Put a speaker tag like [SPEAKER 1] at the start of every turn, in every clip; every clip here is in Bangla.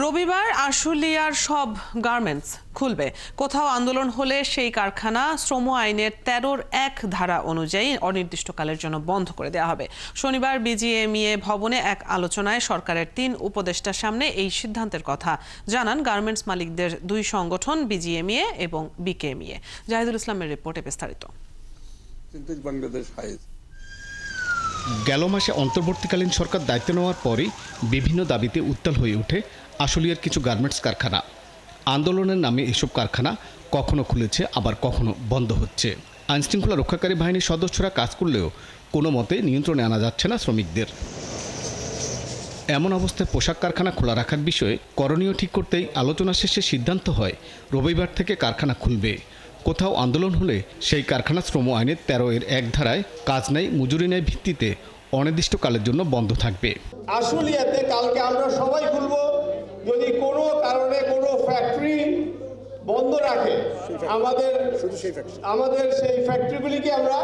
[SPEAKER 1] রবিবার আশুলিয়ার সব গার্মেন্টস খুলবে। কোথাও আন্দোলন হলে সেই কারখানা শ্রম আইনের ১৩(১) ধারা অনুযায়ী অনির্দিষ্টকালের জন্য বন্ধ করে দেওয়া হবে। শনিবার বিজিএমইএ ভবনে এক আলোচনায় সরকারের ৩ উপদেষ্টার সামনে এই সিদ্ধান্তের কথা জানান গার্মেন্টস মালিকদের দুই সংগঠন বিজিএমইএ এবং বিকেএমইএ। জাহিদুল ইসলামের রিপোর্টে বিস্তারিত।
[SPEAKER 2] গেল মাসে অন্তর্বর্তীকালীন সরকার দায়িত্ব নেওয়ার পরই বিভিন্ন দাবিতে উত্তাল হয়ে ওঠে আশুলিয়ার কিছু গার্মেন্টস কারখানা। আন্দোলনের নামে এসব কারখানা কখনো খুলেছে, আবার কখনো বন্ধ হচ্ছে। আইনশৃঙ্খলা রক্ষাকারী বাহিনীর সদস্যরা কাজ করলেও কোনো মতে নিয়ন্ত্রণে আনা যাচ্ছে না শ্রমিকদের। এমন অবস্থায় পোশাক কারখানা খোলা রাখার বিষয়ে করণীয় ঠিক করতেই আলোচনা শেষে সিদ্ধান্ত হয় রবিবার থেকে কারখানা খুলবে। কোথাও আন্দোলন হলে সেই কারখানা শ্রম আইনের ১৩(১) ধারায় কাজ নেই, মজুরি নেই ভিত্তিতে অনির্দিষ্টকালের জন্য বন্ধ থাকবে।
[SPEAKER 3] আশুলিয়াতে কালকে আমরা সবাই খুলবো। যদি কোনো কারণে কোনো ফ্যাক্টরি বন্ধ রাখে, আমাদের সেই ফ্যাক্টরিগুলিকে আমরা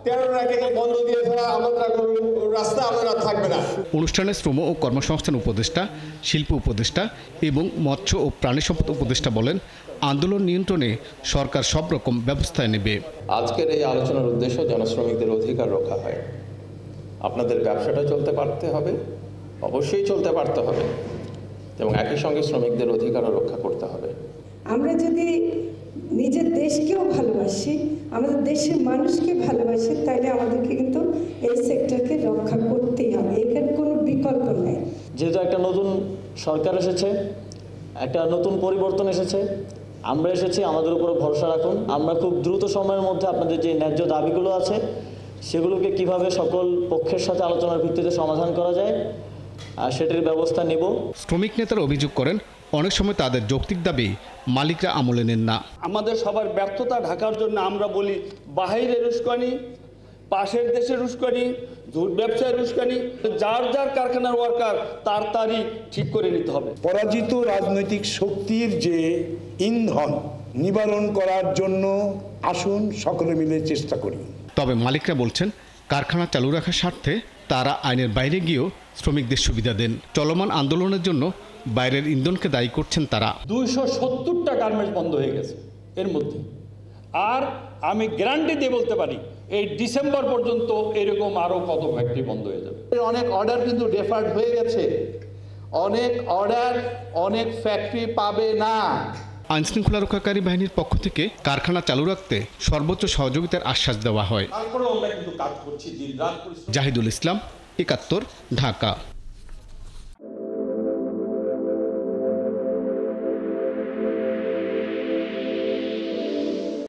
[SPEAKER 3] ১৩(১) বন্ধ দিয়ে ফেলা, আমাদের কোনো রাস্তা আমরা থাকবে না।
[SPEAKER 2] অনুষ্ঠানে শ্রম ও কর্মসংস্থান উপদেষ্টা, শিল্প উপদেষ্টা এবং মৎস্য ও প্রাণী সম্পদ উপদেষ্টা বলেন, আন্দোলন নিয়ন্ত্রণে সরকার সব রকম ব্যবস্থা নেবে।
[SPEAKER 4] আজকের এই আলোচনার উদ্দেশ্য জনশ্রমিকদের অধিকার রক্ষা হয়। আপনাদের ব্যবসাটা চলতে পারতে হবে, অবশ্যই চলতে পারতে হবে, এবং একই সঙ্গে শ্রমিকদের অধিকারও রক্ষা করতে হবে।
[SPEAKER 5] আমরা যদি নিজের দেশকেও ভালোবাসি, আমাদের দেশের মানুষকে ভালোবাসি, তাহলে আমাদেরকে কিন্তু এই সেক্টরকে রক্ষা করতেই হবে, এখানে কোনো বিকল্প নেই।
[SPEAKER 6] যেহেতু একটা নতুন সরকার এসেছে, একটা নতুন পরিবর্তন এসেছে, আমরা এসেছি, আমাদের উপর ভরসা রাখুন। আমরা খুব দ্রুত সময়ের মধ্যে আপনাদের যে ন্যায্য দাবিগুলো আছে সেগুলোকে কিভাবে সকল পক্ষের সাথে আলোচনার ভিত্তিতে সমাধান করা যায় সেটির ব্যবস্থা নেব।
[SPEAKER 2] শ্রমিক নেতারা অভিযোগ করেন, অনেক সময় তাদের যৌক্তিক দাবি মালিকরা আমলে নেন না।
[SPEAKER 3] আমাদের সবার ব্যর্থতা ঢাকার জন্য আমরা বলি বাহিরের উস্কানি, পাশের দেশের উস্কানি, জুট ব্যবসায়ের উস্কানি। যার যার কারখানার ওয়ার্কার তারই ঠিক করে নিতে হবে।
[SPEAKER 7] পরাজিত রাজনৈতিক শক্তির যে ইন্ধন নিবারণ করার জন্য আসুন সকলে মিলে চেষ্টা করি।
[SPEAKER 2] তবে মালিকরা বলছেন, কারখানা চালু রাখার স্বার্থে তারা আইনের বাইরে গিয়েও শ্রমিকদের সুবিধা দেন। চলমান আন্দোলনের জন্য বাইরের ইন্ধনকে দায়ী করছেন তারা।
[SPEAKER 3] ২৭০টা গার্মেন্টস বন্ধ হয়ে গেছে এর মধ্যে, আর আমি গ্যারান্টি দিয়ে বলতে পারি এই ডিসেম্বর পর্যন্ত এরকম আরও কত ফ্যাক্টরি বন্ধ হয়ে যাবে।
[SPEAKER 4] অনেক অর্ডার কিন্তু ডেফার্ড হয়ে গেছে, অনেক অর্ডার অনেক ফ্যাক্টরি পাবে না।
[SPEAKER 2] আইনশৃঙ্খলা রক্ষাকারী বাহিনীর পক্ষ থেকে কারখানা চালু রাখতে সর্বোচ্চ সহযোগিতার আশ্বাস দেওয়া হয়।
[SPEAKER 3] তারপরেও আমরা কিন্তু কাজ করছি, দিন রাত।
[SPEAKER 2] জাহিদুল ইসলাম, ৭১, ঢাকা।